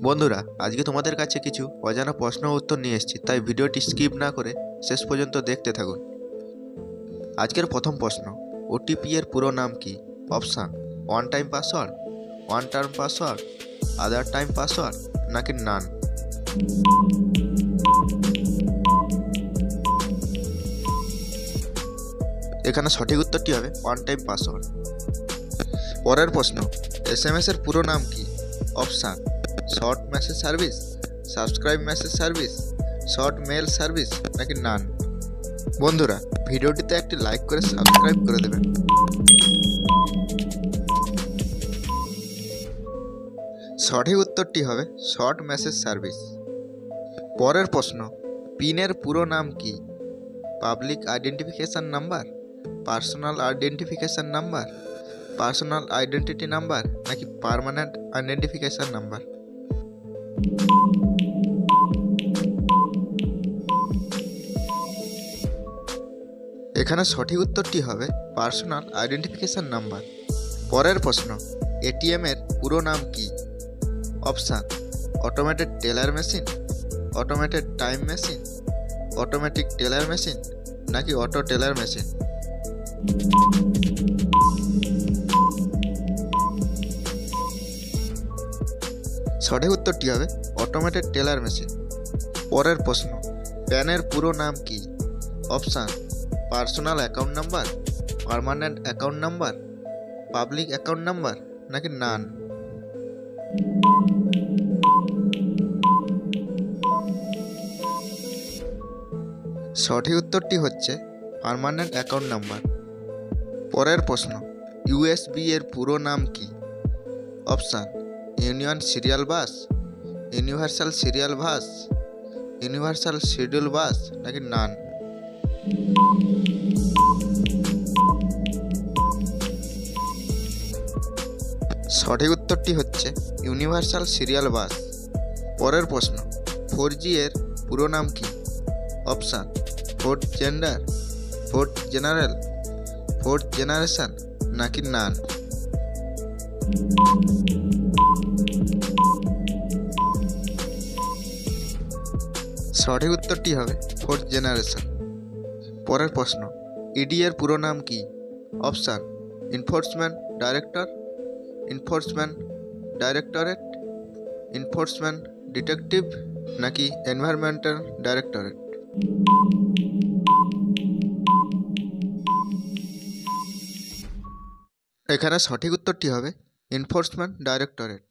বন্ধুরা, আজকে তোমাদের কাছে কিছু অজানা প্রশ্ন উত্তর নিয়ে এসেছি, তাই ভিডিওটি স্কিপ না করে শেষ পর্যন্ত দেখতে থাকুন। আজকের প্রথম প্রশ্ন, ওটিপি এর পুরো নাম কি? Option: one time password, one term password, আদার টাইম পাসওয়ার্ড, নাকি নান। এখানে সঠিক উত্তরটি হবে ওয়ান টাইম পাসওয়ার্ড। পরের প্রশ্ন, এসএমএস এর পুরো নাম কি? Option: short message service, subscribe message service, short mail service, নাকি নান। বন্ধুরা, ভিডিওটিতে একটি লাইক করে সাবস্ক্রাইব করে দেবেন। সঠিক উত্তরটি হবে শর্ট মেসেজ সার্ভিস। পরের প্রশ্ন, পিনের পুরো নাম কি? Public identification number, personal identification number, personal identity number, নাকি পার্মানেন্ট আইডেন্টিফিকেশন নাম্বার। এখানে সঠিক উত্তরটি হবে পার্সোনাল আইডেন্টিফিকেশন নাম্বার। পরের প্রশ্ন, এটিএম এর পুরো নাম কি? Option: automated teller machine, automated time machine, automatic teller machine, নাকি অটো টেলার মেশিন। সঠিক উত্তরটি হবে অটোমেটেড টেলার মেশিন। পরের প্রশ্ন, প্যানের পুরো নাম কি? Option: personal account number, permanent account number, public account number, নাকি নান। সঠিক উত্তরটি হচ্ছে পার্মানেন্ট অ্যাকাউন্ট নাম্বার। পরের প্রশ্ন, ইউএসবি এর পুরো নাম কি? Option: union serial bus, universal serial bus, universal schedule bus, নাকি নান। সঠিক উত্তরটি হচ্ছে ইউনিভার্সাল সিরিয়াল বাস। পরের প্রশ্ন, 4G এর পুরো নাম কি? Option: fourth gender, fourth general, fourth generation, নাকি নান। সঠিক উত্তরটি হবে ফোর্থ জেনারেশন। পরের প্রশ্ন, ইডি এর পুরো নাম কি? Option: enforcement director, enforcement directorate, enforcement detective, নাকি এনভায়রনমেন্টাল ডাইরেক্টরেট। এখানে সঠিক উত্তরটি হবে এনফোর্সমেন্ট ডাইরেক্টরেট।